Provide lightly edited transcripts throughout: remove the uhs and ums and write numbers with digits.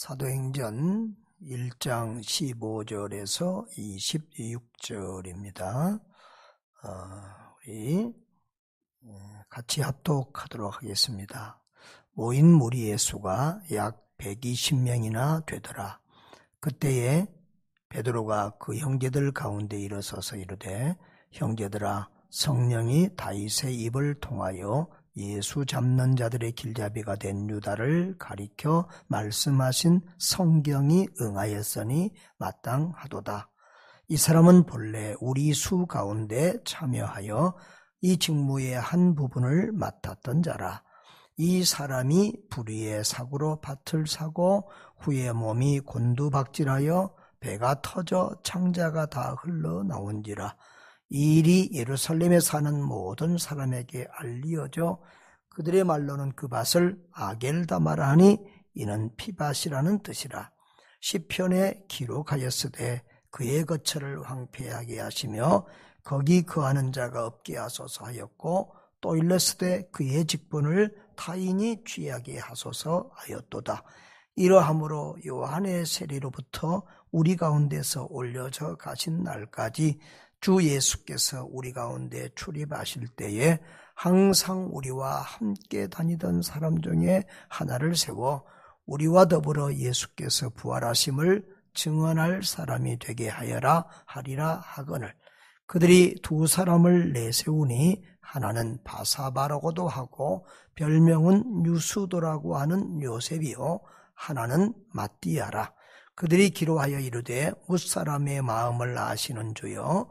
사도행전 1장 15절에서 26절입니다. 우리 같이 합독하도록 하겠습니다. 모인 무리의 수가 약 120명이나 되더라. 그때에 베드로가 그 형제들 가운데 일어서서 이르되, 형제들아, 성령이 다윗의 입을 통하여 예수 잡는 자들의 길잡이가 된 유다를 가리켜 말씀하신 성경이 응하였으니 마땅하도다. 이 사람은 본래 우리 수 가운데 참여하여 이 직무의 한 부분을 맡았던 자라. 이 사람이 불의의 사고로 밭을 사고 후에 몸이 곤두박질하여 배가 터져 창자가 다 흘러나온지라. 이 일이 예루살렘에 사는 모든 사람에게 알리어져 그들의 말로는 그 밭을 아겔다마라 하니 이는 피밭이라는 뜻이라. 시편에 기록하였으되 그의 거처를 황폐하게 하시며 거기 거하는 자가 없게 하소서 하였고, 또 일렀으되 그의 직분을 타인이 취하게 하소서 하였도다. 이러함으로 요한의 세례로부터 우리 가운데서 올려져 가신 날까지 주 예수께서 우리 가운데 출입하실 때에 항상 우리와 함께 다니던 사람 중에 하나를 세워 우리와 더불어 예수께서 부활하심을 증언할 사람이 되게 하여라 하리라 하거늘, 그들이 두 사람을 내세우니 하나는 바사바라고도 하고 별명은 유수도라고 하는 요셉이요 하나는 마띠아라. 그들이 기로하여 이르되, 무사람의 마음을 아시는 주여,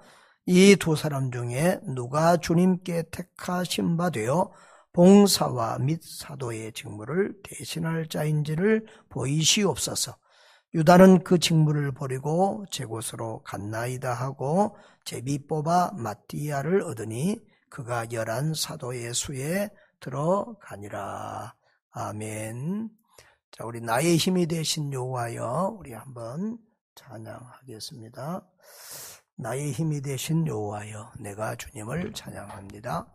이 두 사람 중에 누가 주님께 택하신 바 되어 봉사와 및 사도의 직무를 대신할 자인지를 보이시옵소서. 유다는 그 직무를 버리고 제 곳으로 갔나이다 하고 제비 뽑아 마띠아를 얻으니 그가 11 사도의 수에 들어가니라. 아멘. 자, 우리 나의 힘이 되신 여호와여, 우리 한번 찬양하겠습니다. 나의 힘이 되신 여호와여, 내가 주님을 찬양합니다.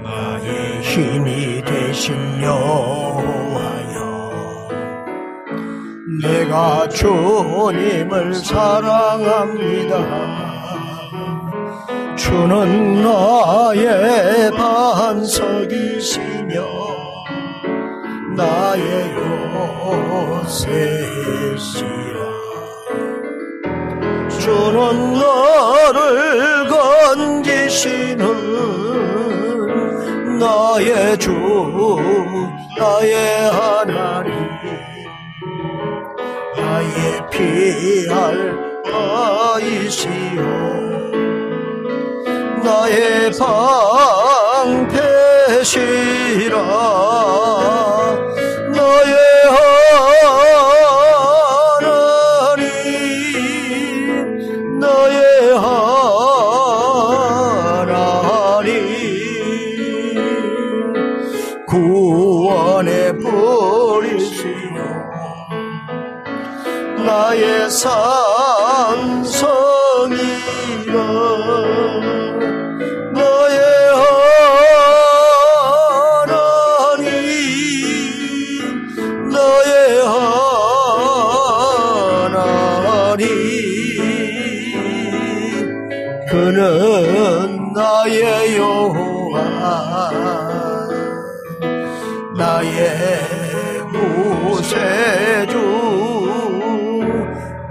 나의 힘이 되신 여호와여, 내가 주님을 사랑합니다. 주는 나의 반석이시며 나의 요새시라. 주는 나를 건지시는 나의 주, 나의 하나님, 나의 피할 바이시오, 나의 방패시라. 나의 하나님, 나의 하나님, 구원의 뿌리시요 나의 산성이라. 그는 나의 여호와, 나의 구세주,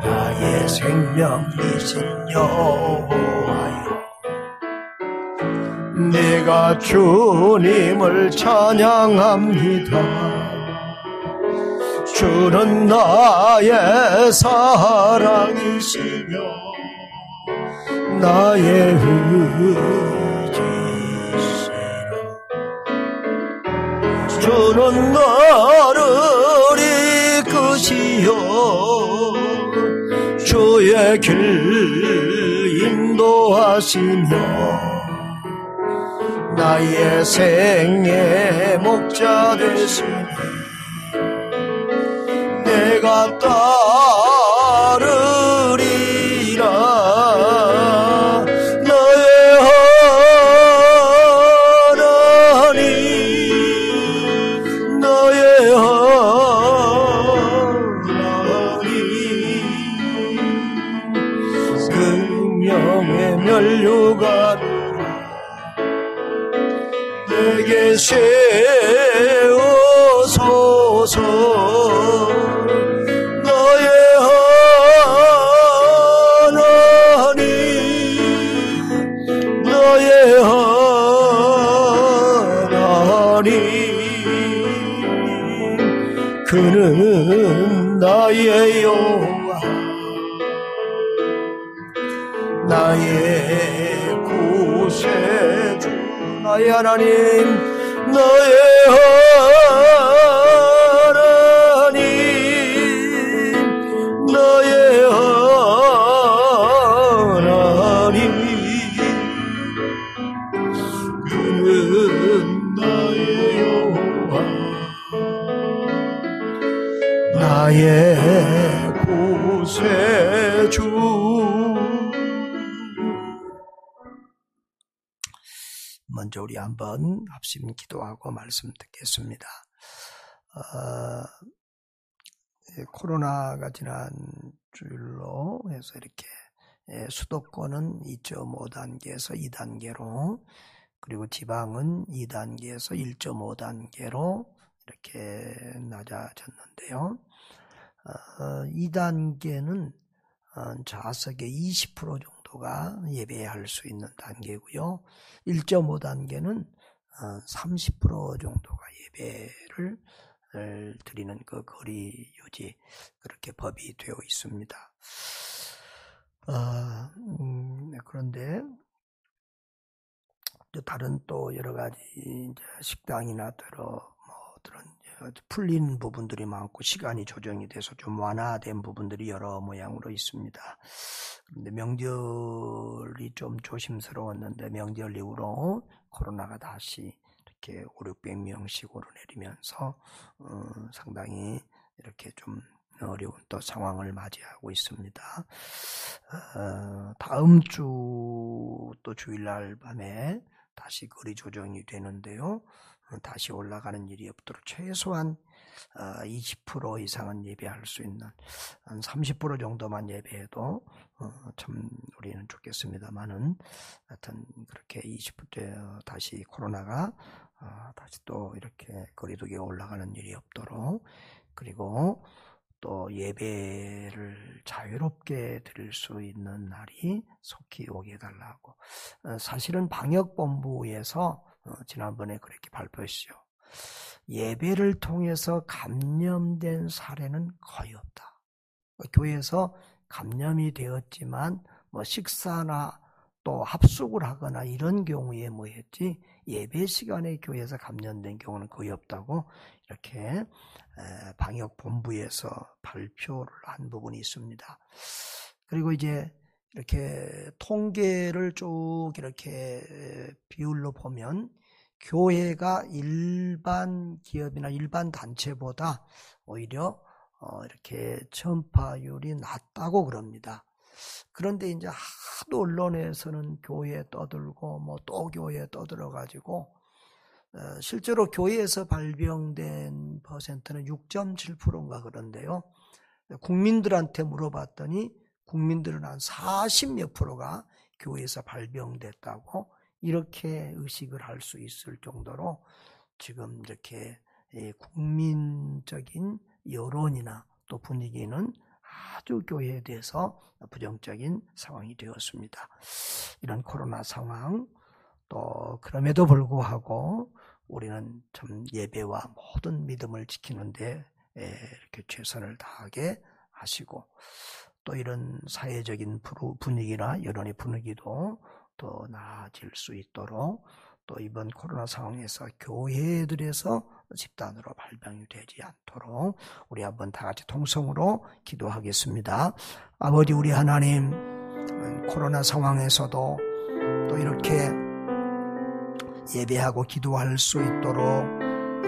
나의 생명이신 여호와여, 내가 주님을 찬양합니다. 주는 나의 사랑이시며 나의 의지시라. 주는 나를 이끄시어 주의 길 인도하시며 나의 생의 목자 되시니 내가 따르리. 그는 나의 여호와 나의 구세주 나의 하나님 나의 하나님 나의 하나님 그는 나의 여호와 나의 구세주. 먼저 우리 한번 합심 기도하고 말씀 듣겠습니다. 코로나가 지난 주일로 해서 이렇게 수도권은 2.5단계에서 2단계로 그리고 지방은 2단계에서 1.5단계로 이렇게 낮아졌는데요. 2단계는 좌석의 20% 정도가 예배할 수 있는 단계고요. 1.5단계는 30% 정도가 예배를 드리는 그 거리 유지 그렇게 법이 되어 있습니다. 그런데 다른 또 여러 가지 이제 식당이나 그런 풀린 부분들이 많고 시간이 조정이 돼서 좀 완화된 부분들이 여러 모양으로 있습니다. 그런데 명절이 좀 조심스러웠는데 명절 이후로 코로나가 다시 이렇게 500~600명씩 오르내리면서 상당히 이렇게 좀 어려운 또 상황을 맞이하고 있습니다. 다음 주 또 주일날 밤에 다시 거리 조정이 되는데요. 다시 올라가는 일이 없도록 최소한 20% 이상은 예배할 수 있는 한 30% 정도만 예배해도 참 우리는 좋겠습니다만은 하여튼 그렇게 20% 다시 코로나가 다시 또 이렇게 거리두기가 올라가는 일이 없도록 그리고 또 예배를 자유롭게 드릴 수 있는 날이 속히 오게 해달라고. 사실은 방역본부에서 지난번에 그렇게 발표했죠. 예배를 통해서 감염된 사례는 거의 없다. 교회에서 감염이 되었지만 뭐 식사나 또 합숙을 하거나 이런 경우에 뭐 했지 예배 시간에 교회에서 감염된 경우는 거의 없다고 이렇게 방역본부에서 발표를 한 부분이 있습니다. 그리고 이제 이렇게 통계를 쭉 이렇게 비율로 보면 교회가 일반 기업이나 일반 단체보다 오히려 이렇게 전파율이 낮다고 그럽니다. 그런데 이제 하도 언론에서는 교회에 떠들고 뭐 또 교회에 떠들어가지고 실제로 교회에서 발병된 퍼센트는 6.7%인가 그런데요. 국민들한테 물어봤더니 국민들은 한 40몇 %가 교회에서 발병됐다고 이렇게 의식을 할 수 있을 정도로 지금 이렇게 국민적인 여론이나 또 분위기는 아주 교회에 대해서 부정적인 상황이 되었습니다. 이런 코로나 상황 또 그럼에도 불구하고 우리는 참 예배와 모든 믿음을 지키는데 이렇게 최선을 다하게 하시고 또 이런 사회적인 분위기나 여론의 분위기도 더 나아질 수 있도록 또 이번 코로나 상황에서 교회들에서 집단으로 발병이 되지 않도록 우리 한번 다 같이 통성으로 기도하겠습니다. 아버지 우리 하나님, 코로나 상황에서도 또 이렇게 예배하고 기도할 수 있도록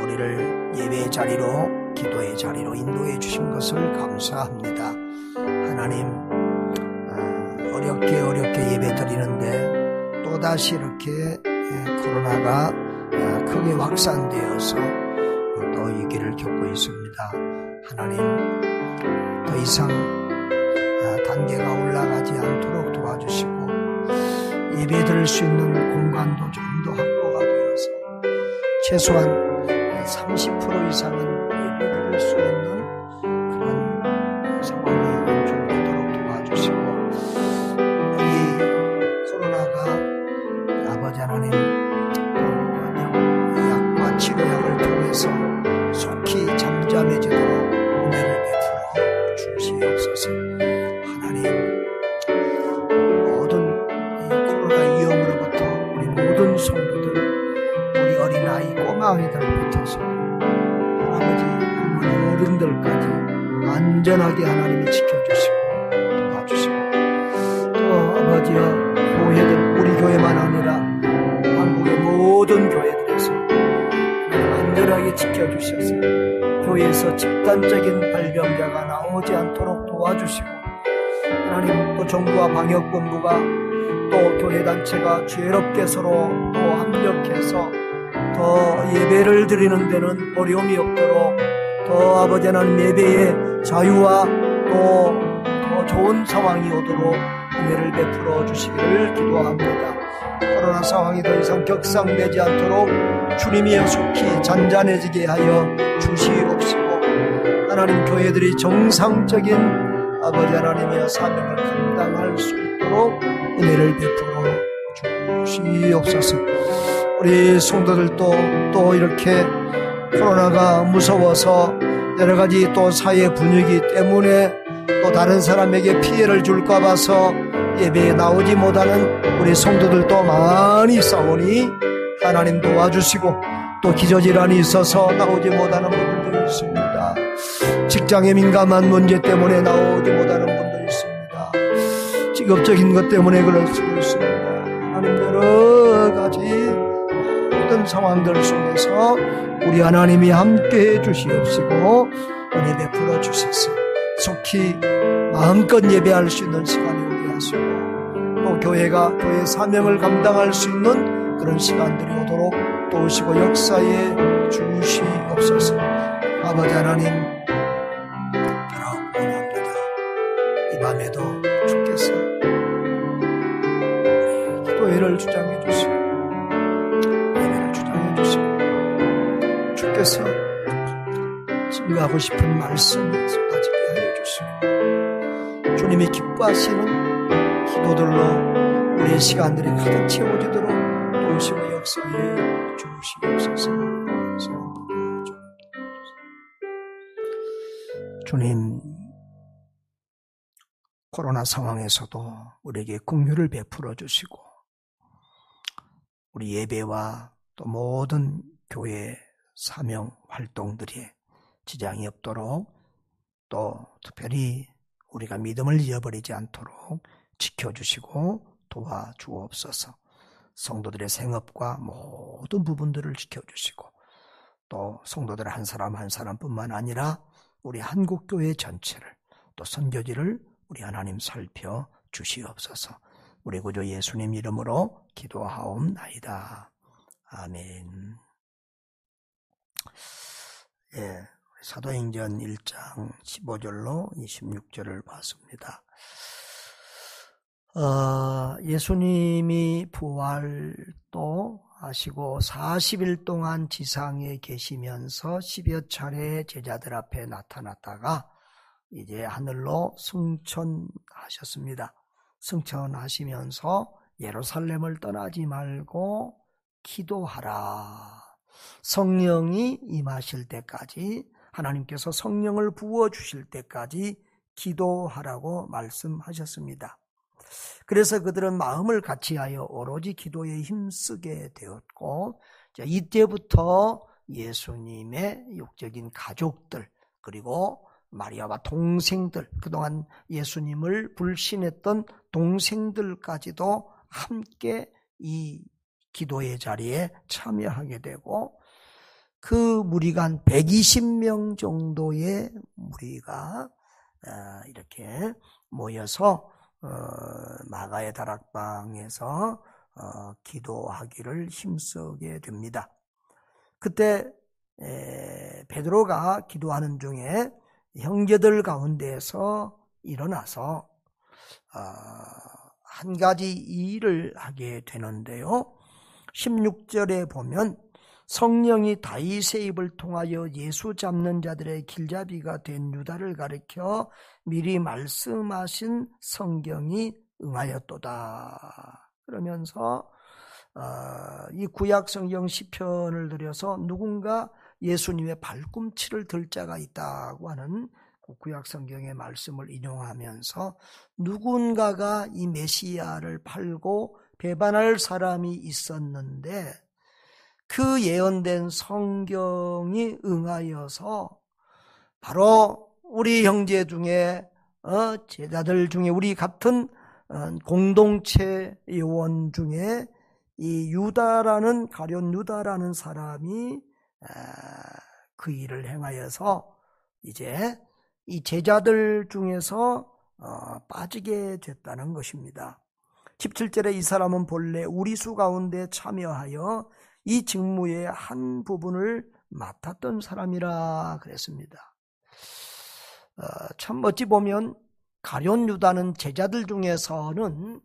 우리를 예배의 자리로 기도의 자리로 인도해 주신 것을 감사합니다. 하나님, 어렵게 예배 드리는데 또다시 이렇게 코로나가 크게 확산되어서 또 이 길을 겪고 있습니다. 하나님, 더 이상 단계가 올라가지 않도록 도와주시고 예배 드릴 수 있는 공간도 좀 더 확보가 되어서 최소한 30% 이상은 예배 드릴 수 있는 그런 상황이 연출되도록 도와주시고 이 코로나가 아버지 하나님 약과 치료약을 통해서 속히 잠잠해지도록 안전하게 하나님이 지켜주시고 도와주시고, 또 아버지여, 교회들, 우리 교회만 아니라 한국의 모든 교회들에서 안전하게 지켜주셔서 교회에서 집단적인 발병자가 나오지 않도록 도와주시고, 하나님, 또 정부와 방역본부가 또 교회단체가 죄롭게 서로 또 합력해서 더 예배를 드리는 데는 어려움이 없도록 더 아버지 하나님 예배의 자유와 또 더 좋은 상황이 오도록 은혜를 베풀어 주시기를 기도합니다. 코로나 상황이 더 이상 격상되지 않도록 주님이 속히 잔잔해지게 하여 주시옵시고, 하나님, 교회들이 정상적인 아버지 하나님의 사명을 감당할 수 있도록 은혜를 베풀어 주시옵소서. 우리 성도들도 또 이렇게 코로나가 무서워서 여러 가지 또 사회 분위기 때문에 또 다른 사람에게 피해를 줄까 봐서 예배에 나오지 못하는 우리 성도들도 많이 있사오니 하나님 도와주시고, 또 기저질환이 있어서 나오지 못하는 분들도 있습니다. 직장에 민감한 문제 때문에 나오지 못하는 분도 있습니다. 직업적인 것 때문에 그럴 수도 있습니다. 하나님, 여러 가지 모든 상황들 속에서 우리 하나님이 함께해 주시옵시고 은혜 베풀어 주셔서 속히 마음껏 예배할 수 있는 시간이 오게 하시고, 또 교회가 교회의 사명을 감당할 수 있는 그런 시간들이 오도록 도우시고 역사에 주시옵소서. 아버지 하나님, 원합니다. 이 밤에도 주께서 기도회를 주장해 주시고 예배를 주장해 주시고, 주께서 증거하고 싶은 말씀을 쏟아지게 하여 주시고, 주님이 기뻐하시는 기도들로 우리의 시간들이 가득 채워지도록 도우시고 역사에 주시옵소서. 주님, 코로나 상황에서도 우리에게 긍휼을 베풀어 주시고, 우리 예배와 또 모든 교회 사명 활동들이 지장이 없도록, 또 특별히 우리가 믿음을 잃어버리지 않도록 지켜주시고 도와주옵소서. 성도들의 생업과 모든 부분들을 지켜주시고, 또 성도들 한 사람 한 사람뿐만 아니라 우리 한국교회 전체를, 또 선교지를 우리 하나님 살펴 주시옵소서. 우리 구주 예수님 이름으로 기도하옵나이다. 아멘. 예, 사도행전 1장 15절로 26절을 봤습니다. 예수님이 부활도 하시고 40일 동안 지상에 계시면서 10여 차례 제자들 앞에 나타났다가 이제 하늘로 승천하셨습니다. 승천하시면서 예루살렘을 떠나지 말고 기도하라. 성령이 임하실 때까지, 하나님께서 성령을 부어주실 때까지 기도하라고 말씀하셨습니다. 그래서 그들은 마음을 같이하여 오로지 기도에 힘쓰게 되었고, 이때부터 예수님의 육적인 가족들, 그리고 마리아와 동생들, 그동안 예수님을 불신했던 동생들까지도 함께 이 기도의 자리에 참여하게 되고, 그 무리가 한 120명 정도의 무리가 이렇게 모여서 마가의 다락방에서 기도하기를 힘쓰게 됩니다. 그때 베드로가 기도하는 중에 형제들 가운데에서 일어나서 한 가지 일을 하게 되는데요. 16절에 보면 성령이 다윗의 입을 통하여 예수 잡는 자들의 길잡이가 된 유다를 가리켜 미리 말씀하신 성경이 응하였도다. 그러면서 이 구약 성경 시편을 들여서 누군가 예수님의 발꿈치를 들 자가 있다고 하는 구약 성경의 말씀을 인용하면서 누군가가 이 메시아를 팔고 배반할 사람이 있었는데 그 예언된 성경이 응하여서 바로 우리 형제 중에 제자들 중에 우리 같은 공동체 요원 중에 이 유다라는 가룟 유다라는 사람이 그 일을 행하여서 이제 이 제자들 중에서 빠지게 됐다는 것입니다. 17절에 이 사람은 본래 우리 수 가운데 참여하여 이 직무의 한 부분을 맡았던 사람이라 그랬습니다. 참 어찌 보면 가룟 유다는 제자들 중에서는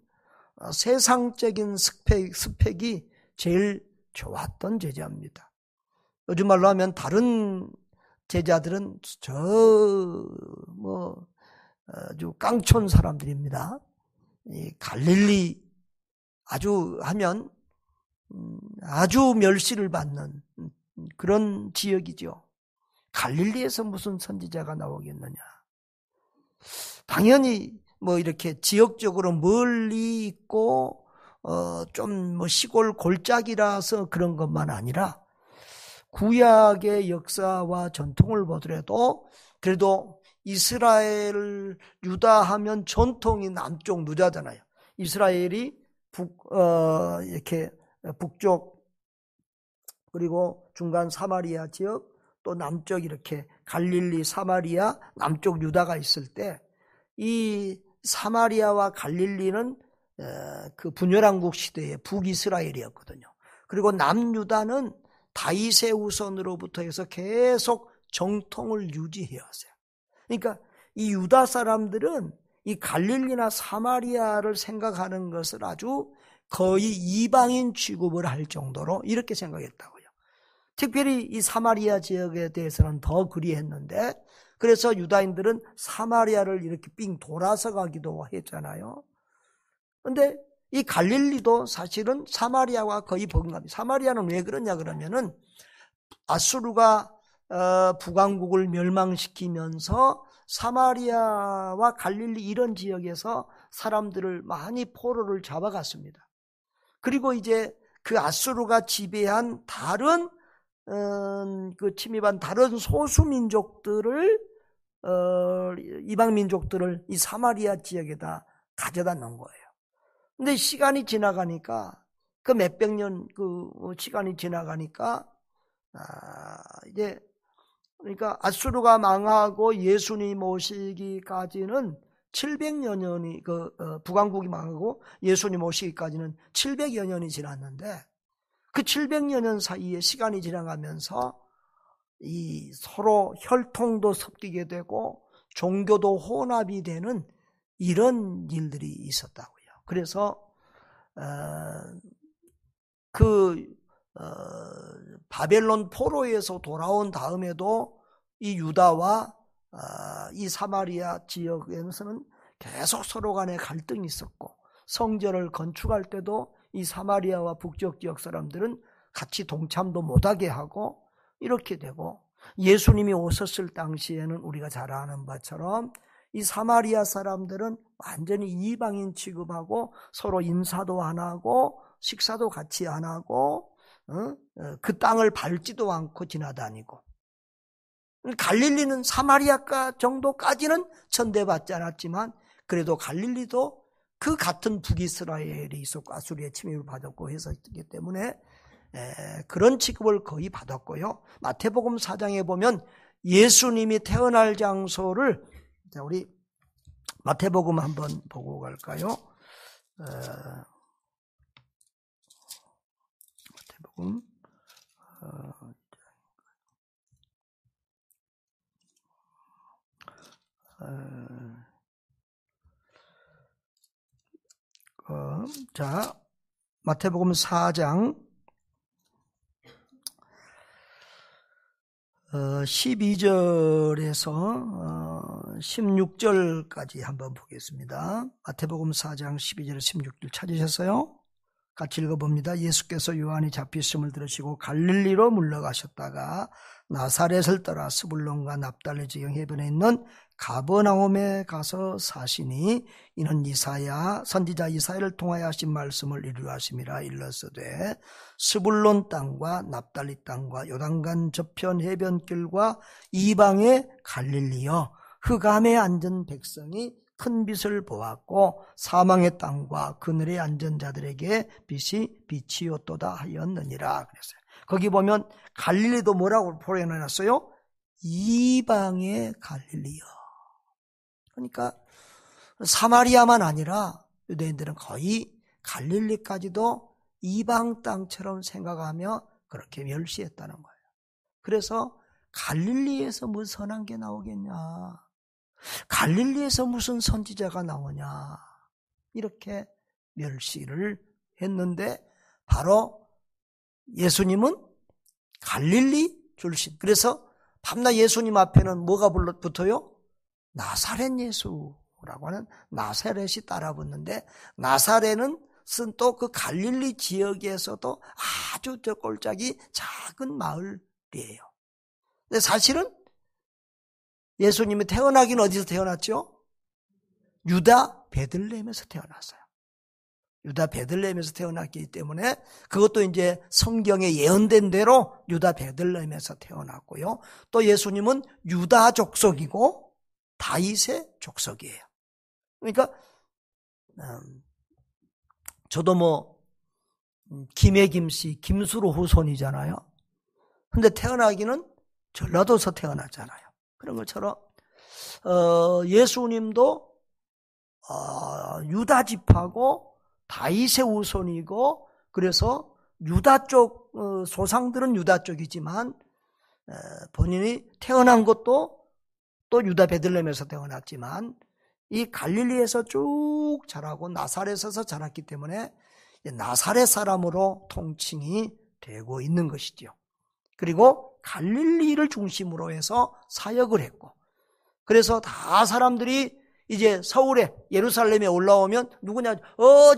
세상적인 스펙이 제일 좋았던 제자입니다. 요즘 말로 하면 다른 제자들은 아주 깡촌 사람들입니다. 이 갈릴리 아주 하면 아주 멸시를 받는 그런 지역이죠. 갈릴리에서 무슨 선지자가 나오겠느냐. 당연히 이렇게 지역적으로 멀리 있고 좀 시골 골짜기라서 그런 것만 아니라 구약의 역사와 전통을 보더라도 그래도 이스라엘 유다 하면 전통이 남쪽 유다잖아요. 이스라엘이 이렇게 북쪽 그리고 중간 사마리아 지역 또 남쪽 이렇게 갈릴리 사마리아 남쪽 유다가 있을 때 이 사마리아와 갈릴리는 그 분열왕국 시대의 북이스라엘이었거든요. 그리고 남유다는 다윗의 후손으로부터 해서 계속 정통을 유지해 왔어요. 그러니까 이 유다 사람들은 이 갈릴리나 사마리아를 생각하는 것을 아주 거의 이방인 취급을 할 정도로 이렇게 생각했다고요. 특별히 이 사마리아 지역에 대해서는 더 그리했는데 그래서 유다인들은 사마리아를 이렇게 삥 돌아서 가기도 했잖아요. 그런데 이 갈릴리도 사실은 사마리아와 거의 버금갑니다. 사마리아는 왜 그러냐 그러면은 아수르가 북왕국을 멸망시키면서 사마리아와 갈릴리 이런 지역에서 사람들을 많이 포로를 잡아갔습니다. 그리고 이제 그 아수르가 지배한 다른 침입한 다른 소수민족들을 이방민족들을 이 사마리아 지역에다 가져다 놓은 거예요. 근데 시간이 지나가니까 그 몇백 년 시간이 지나가니까 이제 그러니까 아수르가 망하고 예수님 오시기까지는 700여 년이 북왕국이 망하고 예수님 오시기까지는 700여 년이 지났는데 그 700여 년 사이에 시간이 지나가면서 이 서로 혈통도 섞이게 되고 종교도 혼합이 되는 이런 일들이 있었다고요. 그래서 바벨론 포로에서 돌아온 다음에도 이 유다와 이 사마리아 지역에서는 계속 서로 간에 갈등이 있었고 성전을 건축할 때도 이 사마리아와 북쪽 지역 사람들은 같이 동참도 못하게 하고 이렇게 되고 예수님이 오셨을 당시에는 우리가 잘 아는 바처럼 이 사마리아 사람들은 완전히 이방인 취급하고 서로 인사도 안 하고 식사도 같이 안 하고 그 땅을 밟지도 않고 지나다니고 갈릴리는 사마리아 정도까지는 천대받지 않았지만 그래도 갈릴리도 그 같은 북이스라엘이 있었고 아수리의 침입을 받았고 해서 있기 때문에 그런 취급을 거의 받았고요. 마태복음 4장에 보면 예수님이 태어날 장소를 우리 마태복음 한번 보고 갈까요? 마태복음 자 마태복음 4장 12절에서 16절까지 한번 보겠습니다. 마태복음 4장 12절에서 16절 찾으셨어요? 같이 읽어봅니다. 예수께서 요한이 잡혔음을 들으시고 갈릴리로 물러가셨다가 나사렛을 떠나 스불론과 납달리 지경 해변에 있는 가버나움에 가서 사시니 이는 선지자 이사야를 통하여 하신 말씀을 이루려 하심이라. 일러서되 스불론 땅과 납달리 땅과 요단강 저편 해변길과 이방의 갈릴리여 그 감에 앉은 백성이 큰 빛을 보았고 사망의 땅과 그늘에 앉은 자들에게 빛이 비치었도다 하였느니라 그랬어요. 거기 보면 갈릴리도 뭐라고 표현해놨어요? 이방의 갈릴리요. 그러니까 사마리아만 아니라 유대인들은 거의 갈릴리까지도 이방 땅처럼 생각하며 그렇게 멸시했다는 거예요. 그래서 갈릴리에서 무슨 선한 게 나오겠냐, 갈릴리에서 무슨 선지자가 나오냐, 이렇게 멸시를 했는데 바로 예수님은 갈릴리 출신. 그래서 밤낮 예수님 앞에는 뭐가 붙어요? 나사렛 예수라고 하는 나사렛이 따라붙는데, 나사렛은 또 그 갈릴리 지역에서도 아주 저 꼴짝이 작은 마을이에요. 근데 사실은 예수님이 태어나긴 어디서 태어났죠? 유다 베들레헴에서 태어났어요. 유다 베들레헴에서 태어났기 때문에 그것도 이제 성경에 예언된 대로 유다 베들레헴에서 태어났고요. 또 예수님은 유다 족속이고 다윗의 족속이에요. 그러니까 저도 뭐 김해 김씨 김수로 후손이잖아요. 근데 태어나기는 전라도에서 태어났잖아요. 그런 것처럼 예수님도 유다 지파고 다윗의 후손이고, 그래서 유다 쪽 소상들은 유다 쪽이지만 본인이 태어난 것도 또 유다 베들레헴에서 태어났지만 이 갈릴리에서 쭉 자라고 나사렛에서 자랐기 때문에 나사렛 사람으로 통칭이 되고 있는 것이죠. 그리고 갈릴리를 중심으로 해서 사역을 했고, 그래서 다 사람들이 이제 서울에 예루살렘에 올라오면 누구냐,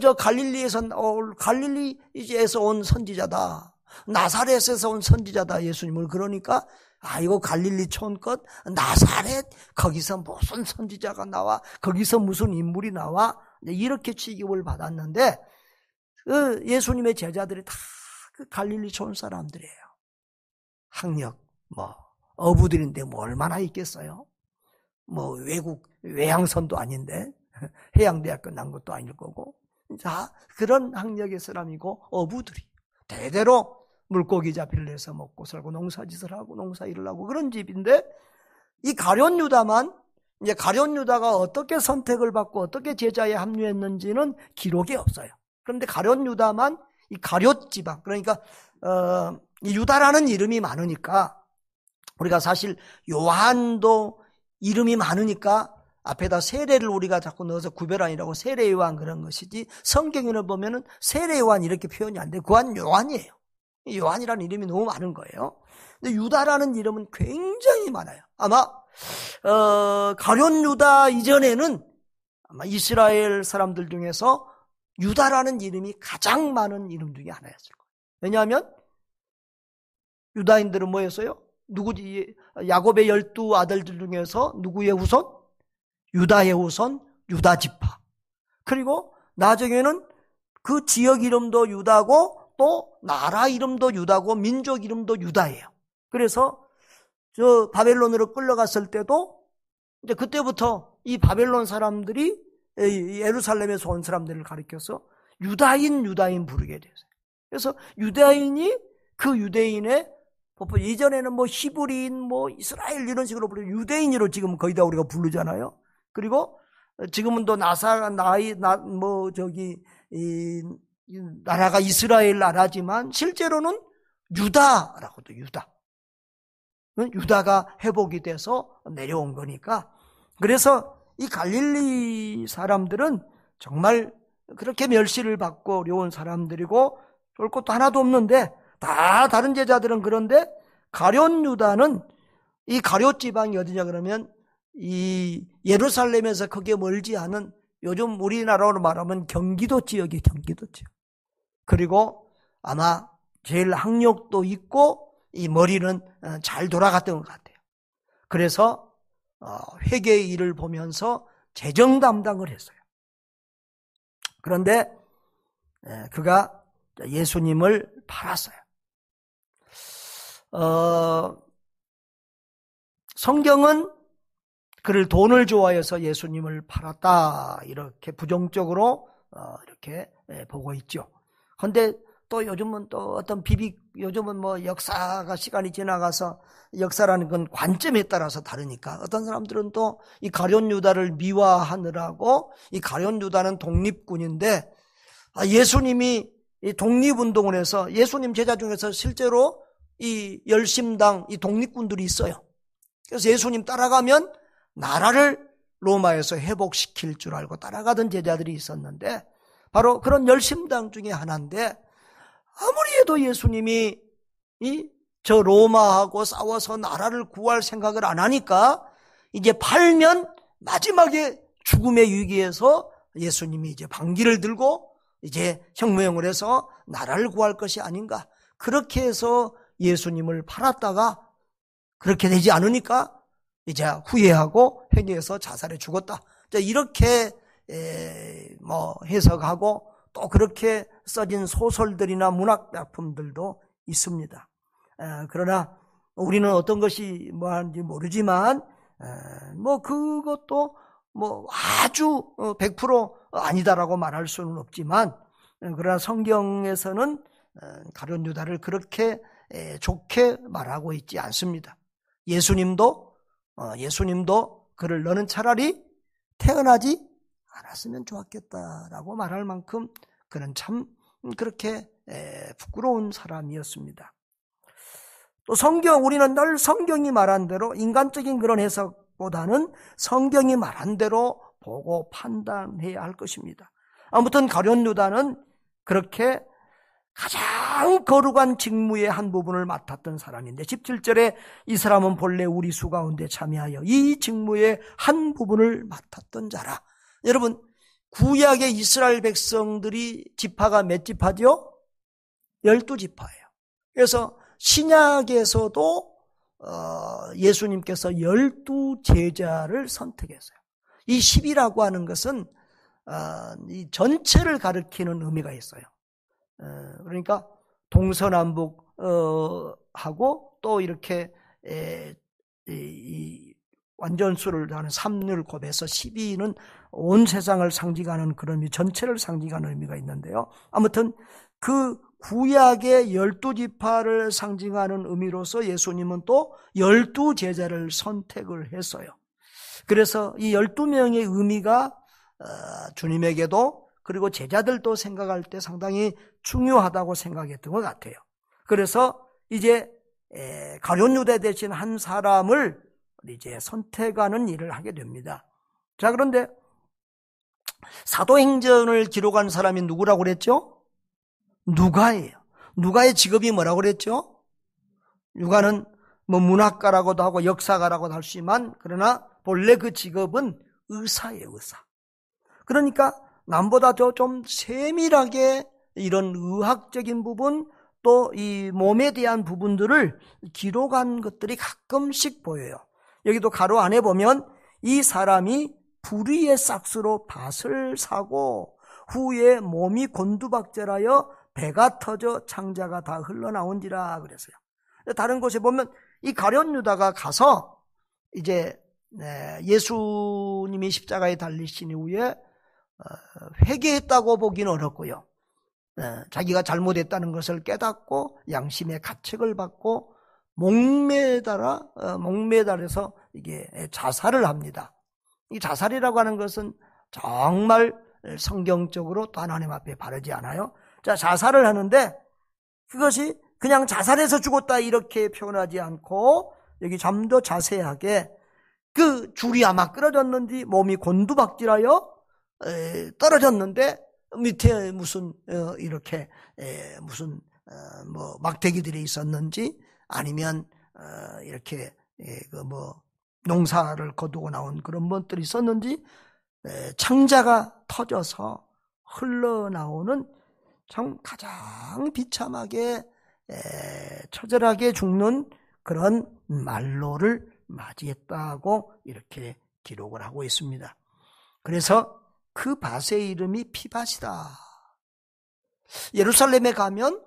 저 갈릴리에서 온 선지자다, 나사렛에서 온 선지자다, 예수님을. 그러니까 이거 갈릴리 촌것 나사렛, 거기서 무슨 선지자가 나와, 거기서 무슨 인물이 나와, 이렇게 취급을 받았는데 그 예수님의 제자들이 다 그 갈릴리 촌 사람들이에요. 학력 어부들인데 뭐 얼마나 있겠어요? 뭐 외항선도 아닌데 해양대학 끝난 것도 아닐 거고, 자, 그런 학력의 사람이고 어부들이 대대로 물고기 잡이를 해서 먹고 살고 농사짓을 하고 농사일을 하고 그런 집인데, 이 가룟 유다만, 이제 가룟 유다가 어떻게 선택을 받고 어떻게 제자에 합류했는지는 기록이 없어요. 그런데 가룟 유다만 이 가룟 지방, 그러니까 이 유다라는 이름이 많으니까, 우리가 사실 요한도 이름이 많으니까 앞에다 세례를 우리가 자꾸 넣어서 구별하니라고 세례 요한 그런 것이지, 성경을 보면은 세례 요한 이렇게 표현이 안 돼요. 그건 요한이에요. 요한이라는 이름이 너무 많은 거예요. 근데 유다라는 이름은 굉장히 많아요. 아마 가룟 유다 이전에는 아마 이스라엘 사람들 중에서 유다라는 이름이 가장 많은 이름 중에 하나였을 거예요. 왜냐하면 유다인들은 뭐였어요? 누구지? 야곱의 12 아들들 중에서 누구의 후손? 유다의 후손, 유다 지파. 그리고 나중에는 그 지역 이름도 유다고 또 나라 이름도 유다고 민족 이름도 유다예요. 그래서 저 바벨론으로 끌려갔을 때도 이제 그때부터 이 바벨론 사람들이 예루살렘에서 온 사람들을 가리켜서 유다인 부르게 됐어요. 그래서 유다인이 그 유대인의, 예전에는 뭐 히브리인, 뭐 이스라엘 이런 식으로 부르고 유대인으로 지금 거의 다 우리가 부르잖아요. 그리고 지금은 또 나라가 이스라엘 나라지만 실제로는 유다라고도 유다가 회복이 돼서 내려온 거니까. 그래서 이 갈릴리 사람들은 정말 그렇게 멸시를 받고 어려운 사람들이고 볼 것도 하나도 없는데, 다 다른 제자들은 그런데 가룟 유다는, 이 가룟 지방이 어디냐 그러면 이 예루살렘에서 크게 멀지 않은, 요즘 우리나라로 말하면 경기도 지역이 경기도 지역. 그리고 아마 제일 학력도 있고 이 머리는 잘 돌아갔던 것 같아요. 그래서 회계의 일을 보면서 재정 담당을 했어요. 그런데 그가 예수님을 팔았어요. 성경은 그를 돈을 좋아해서 예수님을 팔았다, 이렇게 부정적으로 이렇게 보고 있죠. 그런데 또 요즘은 또 어떤 요즘은 뭐 역사가 시간이 지나가서 역사라는 건 관점에 따라서 다르니까 어떤 사람들은 또 이 가룟 유다를 미화하느라고, 이 가룟 유다는 독립군인데 예수님이 이 독립운동을 해서 예수님 제자 중에서 실제로 이 열심당 이 독립군들이 있어요. 그래서 예수님 따라가면 나라를 로마에서 회복시킬 줄 알고 따라가던 제자들이 있었는데, 바로 그런 열심당 중에 하나인데, 아무리 해도 예수님이 저 로마하고 싸워서 나라를 구할 생각을 안 하니까 이제 팔면 마지막에 죽음의 위기에서 예수님이 이제 방귀를 들고 이제 혁명을 해서 나라를 구할 것이 아닌가, 그렇게 해서 예수님을 팔았다가 그렇게 되지 않으니까 이제 후회하고 회개해서 자살해 죽었다, 이렇게 뭐 해석하고 또 그렇게 써진 소설들이나 문학작품들도 있습니다. 그러나 우리는 어떤 것이 뭐하는지 모르지만 뭐 그것도 뭐 아주 100% 아니다라고 말할 수는 없지만, 그러나 성경에서는 가룟 유다를 그렇게 좋게 말하고 있지 않습니다. 예수님도 그를 너는 차라리 태어나지 않았으면 좋았겠다라고 말할 만큼 그는 참 그렇게 부끄러운 사람이었습니다. 또 우리는 늘 성경이 말한 대로, 인간적인 그런 해석보다는 성경이 말한 대로 보고 판단해야 할 것입니다. 아무튼 가룟 유다는 그렇게 가장 거룩한 직무의 한 부분을 맡았던 사람인데, 17절에 이 사람은 본래 우리 수 가운데 참여하여 이 직무의 한 부분을 맡았던 자라. 여러분, 구약의 이스라엘 백성들이 지파가 몇 지파죠? 12지파예요. 그래서 신약에서도 예수님께서 12제자를 선택했어요. 이 10이라고 하는 것은 이 전체를 가리키는 의미가 있어요. 그러니까 동서남북 하고 또 이렇게 이 완전수를 하는 3를 곱해서 12는 온 세상을 상징하는 그런 의미, 전체를 상징하는 의미가 있는데요. 아무튼 그 구약의 12지파를 상징하는 의미로서 예수님은 또 12제자를 선택을 했어요. 그래서 이 12명의 의미가 주님에게도 그리고 제자들도 생각할 때 상당히 중요하다고 생각했던 것 같아요. 그래서 이제 가룟 유다 대신 한 사람을 이제 선택하는 일을 하게 됩니다. 자, 그런데 사도행전을 기록한 사람이 누구라고 그랬죠? 누가예요. 누가의 직업이 뭐라고 그랬죠? 누가는 뭐 문학가라고도 하고 역사가라고도 할 수 있지만, 그러나 본래 그 직업은 의사예요, 의사. 그러니까 남보다 더 좀 세밀하게 이런 의학적인 부분, 또 이 몸에 대한 부분들을 기록한 것들이 가끔씩 보여요. 여기도 가로 안에 보면 이 사람이 불의의 싹스로 밭을 사고 후에 몸이 곤두박질하여 배가 터져 창자가 다 흘러나온지라 그랬어요. 다른 곳에 보면 이 가룟 유다가 가서 이제 예수님이 십자가에 달리신 이후에 회개했다고 보기는 어렵고요. 자기가 잘못했다는 것을 깨닫고 양심의 가책을 받고 목매달아서 이게 자살을 합니다. 이 자살이라고 하는 것은 정말 성경적으로 또 하나님 앞에 바르지 않아요. 자, 자살을 하는데 그것이 그냥 자살해서 죽었다 이렇게 표현하지 않고, 여기 좀 더 자세하게 그 줄이 아마 끊어졌는지 몸이 곤두박질하여 떨어졌는데 밑에 무슨 이렇게 무슨 뭐 막대기들이 있었는지, 아니면 이렇게 그 뭐 농사를 거두고 나온 그런 것들이 있었는지 창자가 터져서 흘러나오는 참 가장 비참하게 처절하게 죽는 그런 말로를 맞이했다고 이렇게 기록을 하고 있습니다. 그래서 그 밭의 이름이 피밭이다. 예루살렘에 가면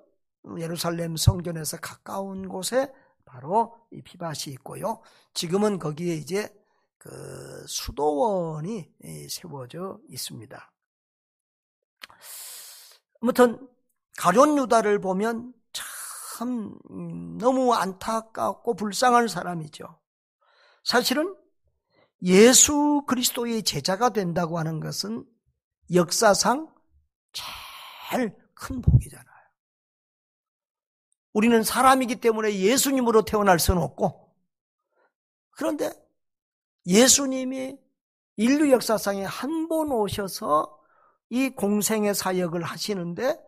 예루살렘 성전에서 가까운 곳에 바로 이 피밭이 있고요. 지금은 거기에 이제 그 수도원이 세워져 있습니다. 아무튼 가룟 유다를 보면 참 너무 안타깝고 불쌍한 사람이죠. 사실은 예수 그리스도의 제자가 된다고 하는 것은 역사상 제일 큰 복이잖아요. 우리는 사람이기 때문에 예수님으로 태어날 수는 없고, 그런데 예수님이 인류 역사상에 한 번 오셔서 이 공생의 사역을 하시는데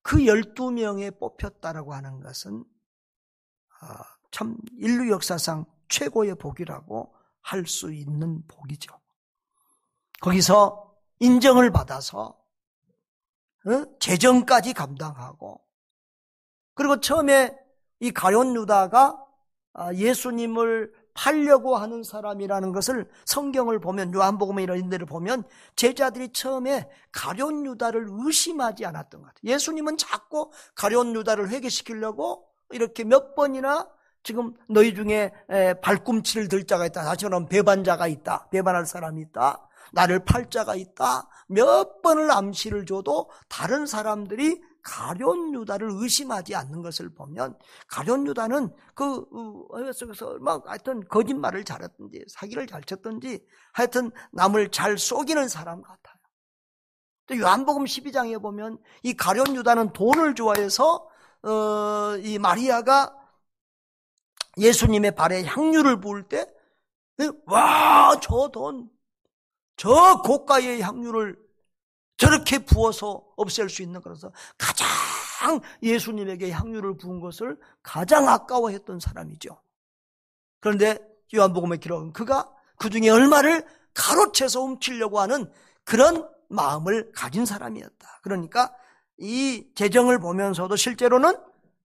그 12명에 뽑혔다라고 하는 것은 참 인류 역사상 최고의 복이라고 할 수 있는 복이죠. 거기서 인정을 받아서 재정까지 감당하고, 그리고 처음에 이 가룟 유다가 예수님을 팔려고 하는 사람이라는 것을 성경을 보면, 요한복음 이런 데를 보면 제자들이 처음에 가룟 유다를 의심하지 않았던 것 같아요. 예수님은 자꾸 가룟 유다를 회개시키려고 이렇게 몇 번이나 지금 너희 중에 발꿈치를 들 자가 있다, 나처럼 배반자가 있다, 배반할 사람이 있다, 나를 팔 자가 있다, 몇 번을 암시를 줘도 다른 사람들이 가룟 유다를 의심하지 않는 것을 보면, 가룟 유다는 그 속에서 막 하여튼 거짓말을 잘했든지 사기를 잘 쳤든지 하여튼 남을 잘 속이는 사람 같아요. 또 요한복음 12장에 보면 이 가룟 유다는 돈을 좋아해서 이 마리아가 예수님의 발에 향유를 부을 때, 와, 저 돈, 저 고가의 향유를 저렇게 부어서 없앨 수 있는, 그래서 가장 예수님에게 향유를 부은 것을 가장 아까워했던 사람이죠. 그런데 요한복음의 기록은 그가 그 중에 얼마를 가로채서 훔치려고 하는 그런 마음을 가진 사람이었다. 그러니까 이 재정을 보면서도 실제로는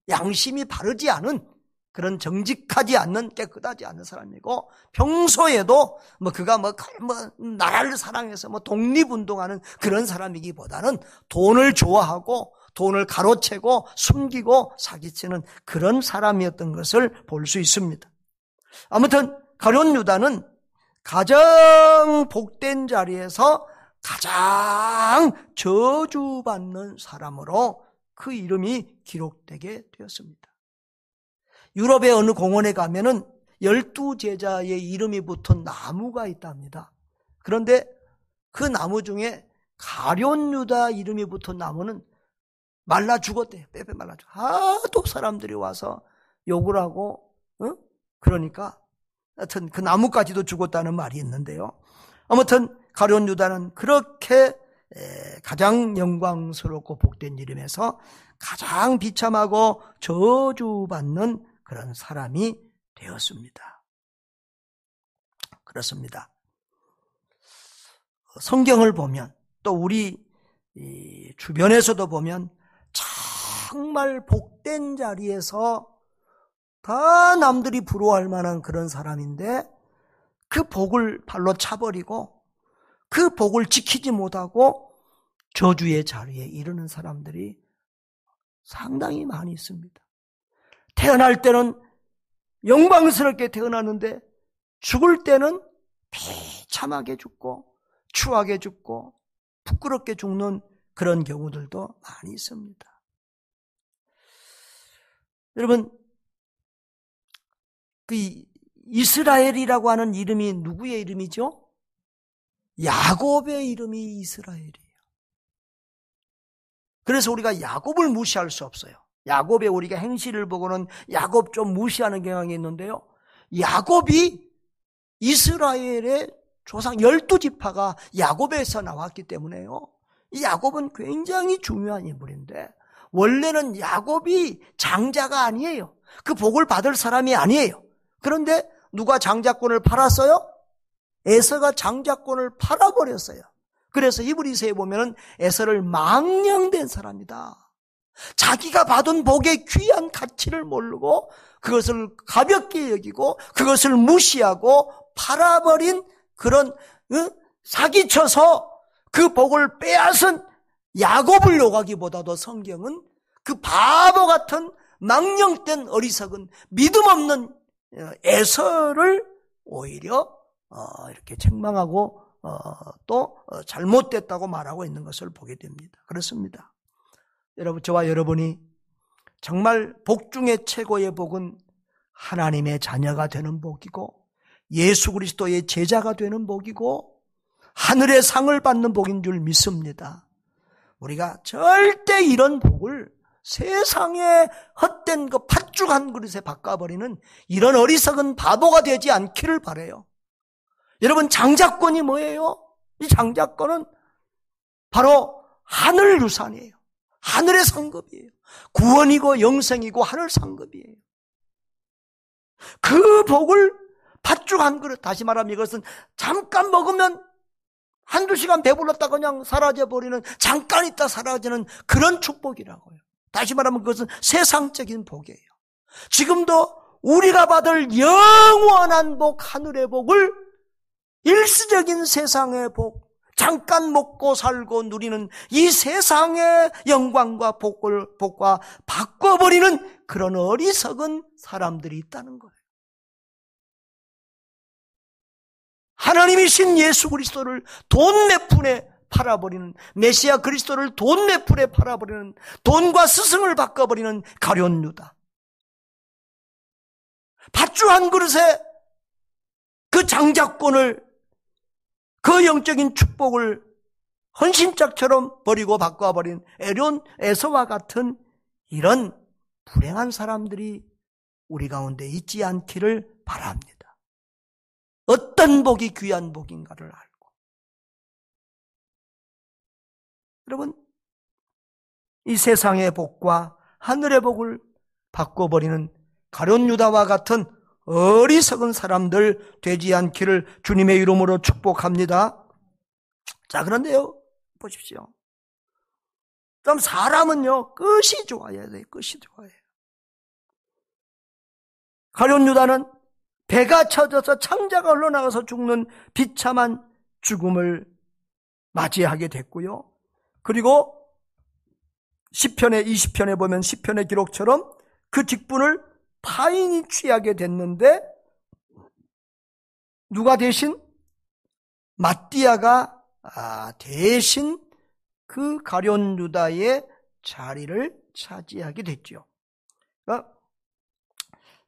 양심이 바르지 않은, 그런 정직하지 않는, 깨끗하지 않은 사람이고, 평소에도 그가 나라를 사랑해서 독립운동하는 그런 사람이기보다는 돈을 좋아하고 돈을 가로채고 숨기고 사기치는 그런 사람이었던 것을 볼 수 있습니다. 아무튼 가룟 유다는 가장 복된 자리에서 가장 저주받는 사람으로 그 이름이 기록되게 되었습니다. 유럽의 어느 공원에 가면은 12제자의 이름이 붙은 나무가 있답니다. 그런데 그 나무 중에 가룟 유다 이름이 붙은 나무는 말라 죽었대요. 빼빼 말라 죽었대요. 하도 사람들이 와서 욕을 하고, 그러니까 하여튼 그 나무까지도 죽었다는 말이 있는데요. 아무튼 가룟 유다는 그렇게 가장 영광스럽고 복된 이름에서 가장 비참하고 저주받는 그런 사람이 되었습니다. 그렇습니다. 성경을 보면, 또 우리 주변에서도 보면 정말 복된 자리에서 다 남들이 부러워할 만한 그런 사람인데, 그 복을 발로 차버리고 그 복을 지키지 못하고 저주의 자리에 이르는 사람들이 상당히 많이 있습니다. 태어날 때는 영광스럽게 태어나는데 죽을 때는 비참하게 죽고 추하게 죽고 부끄럽게 죽는 그런 경우들도 많이 있습니다. 여러분, 그 이스라엘이라고 하는 이름이 누구의 이름이죠? 야곱의 이름이 이스라엘이에요. 그래서 우리가 야곱을 무시할 수 없어요. 야곱의 우리가 행실을 보고는 야곱 좀 무시하는 경향이 있는데요. 야곱이 이스라엘의 조상 12지파가 야곱에서 나왔기 때문에요. 이 야곱은 굉장히 중요한 인물인데, 원래는 야곱이 장자가 아니에요. 그 복을 받을 사람이 아니에요. 그런데 누가 장자권을 팔았어요? 에서가 장자권을 팔아버렸어요. 그래서 히브리서에 보면은 에서를 망령된 사람이다. 자기가 받은 복의 귀한 가치를 모르고 그것을 가볍게 여기고 그것을 무시하고 팔아버린 그런 사기쳐서 그 복을 빼앗은 야곱을 욕하기보다도 성경은 그 바보 같은 망령된 어리석은 믿음 없는 에서를 오히려 이렇게 책망하고 또 잘못됐다고 말하고 있는 것을 보게 됩니다. 그렇습니다. 여러분, 저와 여러분이 정말 복 중에 최고의 복은 하나님의 자녀가 되는 복이고 예수 그리스도의 제자가 되는 복이고 하늘의 상을 받는 복인 줄 믿습니다. 우리가 절대 이런 복을 세상의 헛된 그 팥죽 한 그릇에 바꿔버리는 이런 어리석은 바보가 되지 않기를 바라요. 여러분, 장자권이 뭐예요? 이 장자권은 바로 하늘 유산이에요. 하늘의 상급이에요. 구원이고 영생이고 하늘 상급이에요. 그 복을 팥죽 한 그릇, 다시 말하면 이것은 잠깐 먹으면 한두 시간 배불렀다 그냥 사라져버리는, 잠깐 있다 사라지는 그런 축복이라고요. 다시 말하면 그것은 세상적인 복이에요. 지금도 우리가 받을 영원한 복, 하늘의 복을 일시적인 세상의 복, 잠깐 먹고 살고 누리는 이 세상의 영광과 복과 바꿔버리는 그런 어리석은 사람들이 있다는 거예요. 하나님이신 예수 그리스도를 돈 몇 푼에 팔아버리는, 메시아 그리스도를 돈 몇 푼에 팔아버리는, 돈과 스승을 바꿔버리는 가룟 유다. 팥죽 한 그릇에 그 장자권을, 그 영적인 축복을 헌신짝처럼 버리고 바꿔버린 에론 에서와 같은 이런 불행한 사람들이 우리 가운데 있지 않기를 바랍니다. 어떤 복이 귀한 복인가를 알고. 여러분, 이 세상의 복과 하늘의 복을 바꿔버리는 가룟 유다와 같은 어리석은 사람들 되지 않기를 주님의 이름으로 축복합니다. 자, 그런데요, 보십시오. 좀 사람은요, 끝이 좋아야 돼요. 끝이 좋아야 해요. 가룟 유다는 배가 쳐져서 창자가 흘러나가서 죽는 비참한 죽음을 맞이하게 됐고요. 그리고 시편의 20편에 보면 시편의 기록처럼 그 직분을 타인이 취하게 됐는데 누가 대신? mattia가 대신 그 가룟 유다의 자리를 차지하게 됐죠.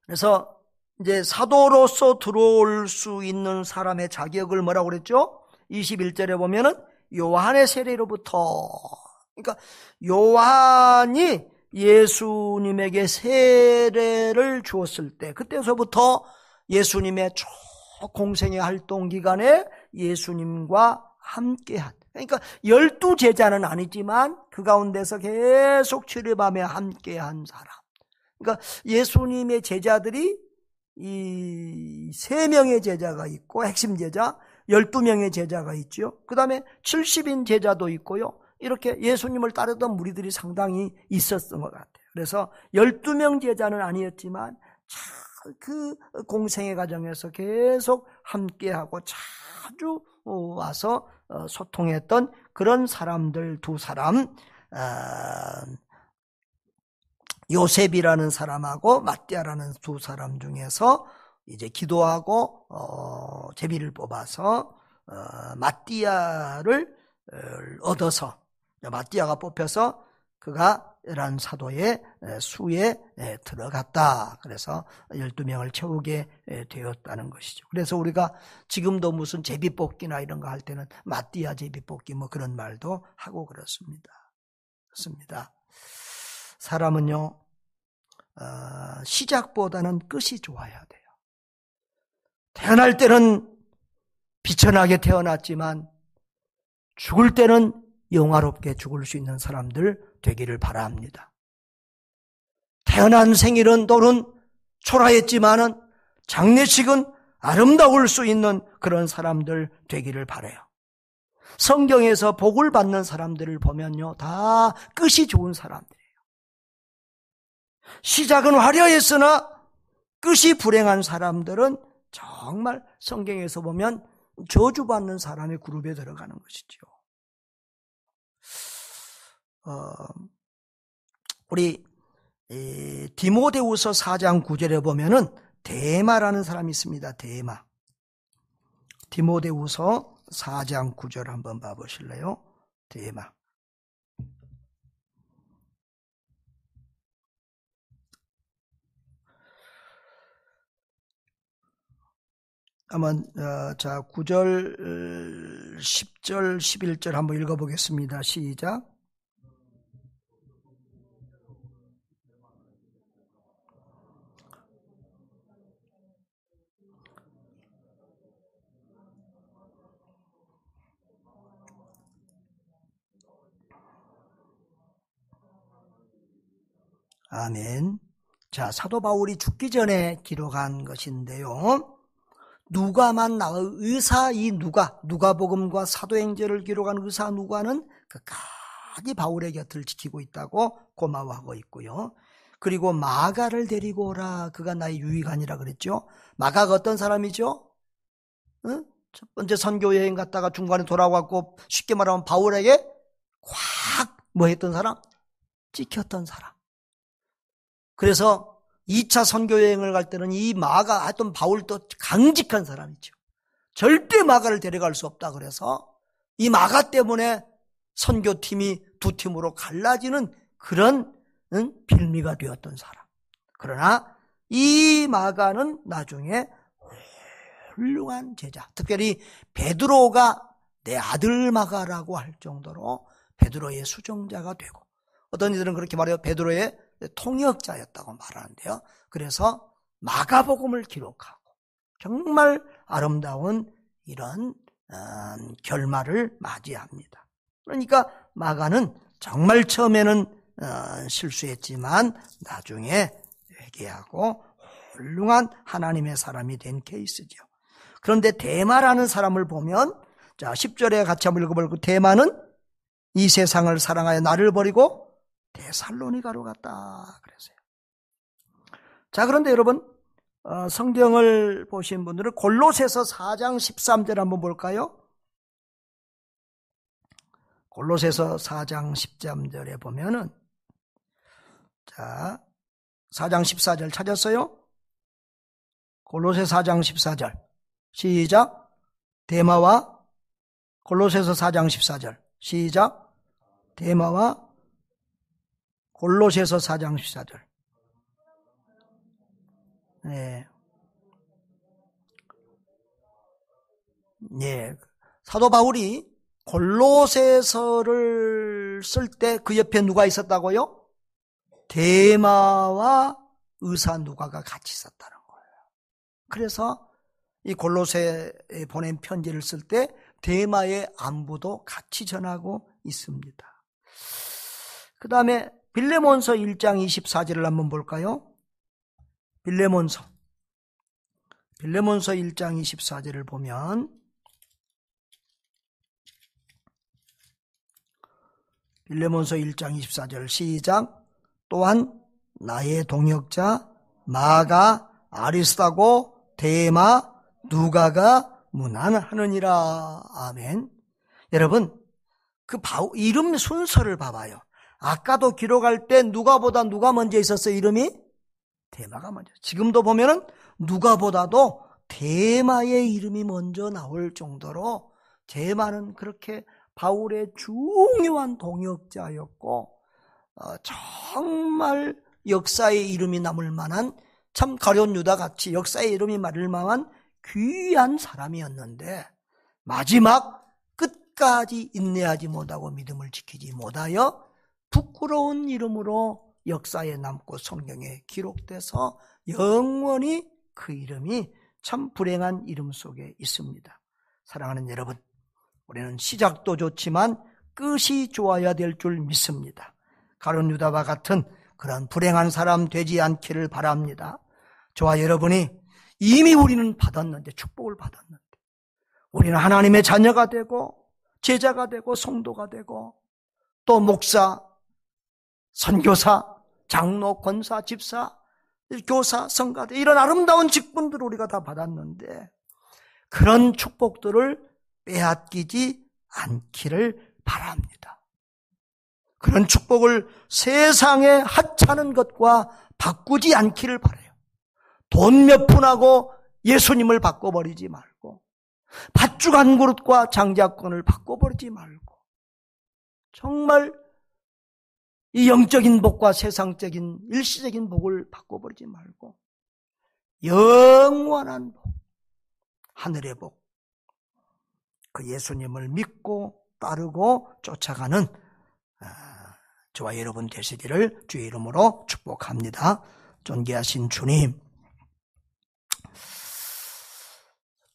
그래서 이제 사도로서 들어올 수 있는 사람의 자격을 뭐라고 그랬죠? 21절에 보면은 요한의 세례로부터, 그러니까 요한이 예수님에게 세례를 주었을 때, 그때서부터 예수님의 공생의 활동 기간에 예수님과 함께한, 그러니까 12제자는 아니지만 그 가운데서 계속 출애굽하며 함께한 사람. 그러니까 예수님의 제자들이 이 3명의 제자가 있고, 핵심 제자 12명의 제자가 있죠. 그 다음에 70인 제자도 있고요. 이렇게 예수님을 따르던 무리들이 상당히 있었던 것 같아요. 그래서 12명 제자는 아니었지만 그 공생의 과정에서 계속 함께하고 자주 와서 소통했던 그런 사람들 두 사람, 요셉이라는 사람하고 마띠아라는 두 사람 중에서 이제 기도하고 제비를 뽑아서 마띠아를 얻어서, 마띠아가 뽑혀서 그가 이란 사도의 수에 들어갔다. 그래서 12명을 채우게 되었다는 것이죠. 그래서 우리가 지금도 무슨 제비뽑기나 이런 거 할 때는 마띠아 제비뽑기 뭐 그런 말도 하고 그렇습니다. 그렇습니다. 사람은요, 시작보다는 끝이 좋아야 돼요. 태어날 때는 비천하게 태어났지만 죽을 때는 영화롭게 죽을 수 있는 사람들 되기를 바랍니다. 태어난 생일은 또는 초라했지만은 장례식은 아름다울 수 있는 그런 사람들 되기를 바라요. 성경에서 복을 받는 사람들을 보면요, 다 끝이 좋은 사람들이에요. 시작은 화려했으나 끝이 불행한 사람들은 정말 성경에서 보면 저주받는 사람의 그룹에 들어가는 것이죠. 우리 디모데후서 4장 9절에 보면은 데마라는 사람이 있습니다. 데마. 디모데후서 4장 9절 한번 봐보실래요? 대마. 한번 자 9절, 10절, 11절 한번 읽어보겠습니다. 시작. 아멘. 자, 사도 바울이 죽기 전에 기록한 것인데요. 누가만 나와 의사 이 누가복음과 사도행전을 기록한 의사 누가는 끝까지 바울의 곁을 지키고 있다고 고마워하고 있고요. 그리고 마가를 데리고 오라. 그가 나의 유익하니라 그랬죠. 마가가 어떤 사람이죠? 첫 번째 선교 여행 갔다가 중간에 돌아왔고 쉽게 말하면 바울에게 확 뭐 했던 사람? 찍혔던 사람. 그래서 2차 선교여행을 갈 때는 이 마가 하여튼 바울도 강직한 사람이죠. 절대 마가를 데려갈 수 없다 그래서 이 마가 때문에 선교팀이 두 팀으로 갈라지는 그런 빌미가 되었던 사람. 그러나 이 마가는 나중에 훌륭한 제자. 특별히 베드로가 내 아들 마가라고 할 정도로 베드로의 수종자가 되고 어떤 이들은 그렇게 말해요. 베드로의 통역자였다고 말하는데요. 그래서 마가복음을 기록하고 정말 아름다운 이런 결말을 맞이합니다. 그러니까 마가는 정말 처음에는 실수했지만 나중에 회개하고 훌륭한 하나님의 사람이 된 케이스죠. 그런데 데마라는 사람을 보면 자 10절에 같이 한번 읽어볼까요? 데마는 이 세상을 사랑하여 나를 버리고 데살로니가로 갔다 그랬어요. 자, 그런데 여러분 성경을 보신 분들은 골로새서 4장 13절 한번 볼까요? 골로새서 4장 13절에 보면은 자 4장 14절 찾았어요? 골로새 4장 14절 시작. 데마와 골로새서 4장 14절 시작. 데마와 골로새서 4장 14절. 네. 네. 사도 바울이 골로새서를 쓸 때 그 옆에 누가 있었다고요? 데마와 의사 누가가 같이 있었다는 거예요. 그래서 이 골로새에 보낸 편지를 쓸 때 데마의 안부도 같이 전하고 있습니다. 그 다음에 빌레몬서 1장 24절을 한번 볼까요? 빌레몬서 1장 24절을 보면 빌레몬서 1장 24절 시작. 또한 나의 동역자 마가 아리스다고 데마 누가가 문안하느니라. 아멘. 여러분 그 이름 순서를 봐봐요. 아까도 기록할 때 누가보다 누가 먼저 있었어요? 이름이? 데마가 먼저. 지금도 보면은 누가보다도 데마의 이름이 먼저 나올 정도로 데마는 그렇게 바울의 중요한 동역자였고 정말 역사의 이름이 남을 만한 참 가룟 유다 같이 역사의 이름이 마를 만한 귀한 사람이었는데 마지막 끝까지 인내하지 못하고 믿음을 지키지 못하여 부끄러운 이름으로 역사에 남고 성경에 기록돼서 영원히 그 이름이 참 불행한 이름 속에 있습니다. 사랑하는 여러분, 우리는 시작도 좋지만 끝이 좋아야 될 줄 믿습니다. 가룟 유다와 같은 그런 불행한 사람 되지 않기를 바랍니다. 저와 여러분이 이미 우리는 받았는데, 축복을 받았는데 우리는 하나님의 자녀가 되고 제자가 되고 성도가 되고 또 목사, 선교사, 장로, 권사, 집사, 교사, 성가대 이런 아름다운 직분들을 우리가 다 받았는데 그런 축복들을 빼앗기지 않기를 바랍니다. 그런 축복을 세상에 하찮은 것과 바꾸지 않기를 바라요. 돈 몇 푼하고 예수님을 바꿔버리지 말고 팥죽 한 그릇과 장자권을 바꿔버리지 말고 정말 이 영적인 복과 세상적인 일시적인 복을 바꿔버리지 말고 영원한 복, 하늘의 복, 그 예수님을 믿고 따르고 쫓아가는 저와 여러분 되시기를 주의 이름으로 축복합니다. 존귀하신 주님,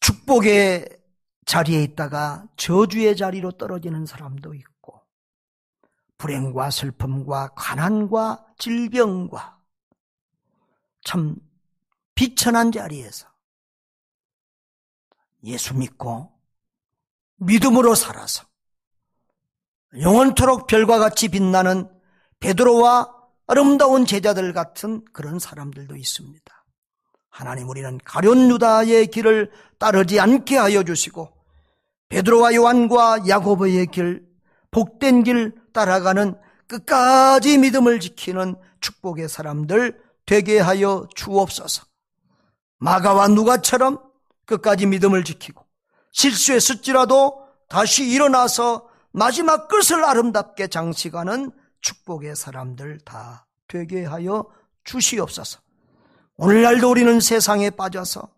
축복의 자리에 있다가 저주의 자리로 떨어지는 사람도 있고, 불행과 슬픔과 가난과 질병과 참 비천한 자리에서 예수 믿고 믿음으로 살아서 영원토록 별과 같이 빛나는 베드로와 아름다운 제자들 같은 그런 사람들도 있습니다. 하나님, 우리는 가룟 유다의 길을 따르지 않게 하여 주시고 베드로와 요한과 야고보의 길, 복된 길 따라가는 끝까지 믿음을 지키는 축복의 사람들 되게 하여 주옵소서. 마가와 누가처럼 끝까지 믿음을 지키고 실수했을지라도 다시 일어나서 마지막 끝을 아름답게 장식하는 축복의 사람들 다 되게 하여 주시옵소서. 오늘날도 우리는 세상에 빠져서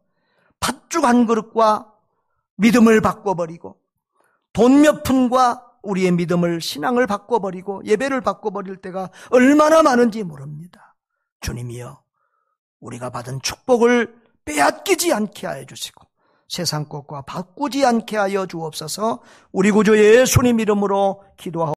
팥죽 한 그릇과 믿음을 바꿔버리고 돈 몇 푼과 우리의 믿음을, 신앙을 바꿔버리고 예배를 바꿔버릴 때가 얼마나 많은지 모릅니다. 주님이여, 우리가 받은 축복을 빼앗기지 않게 하여 주시고 세상 것과 바꾸지 않게 하여 주옵소서. 우리 구주 예수님 이름으로 기도하옵소서.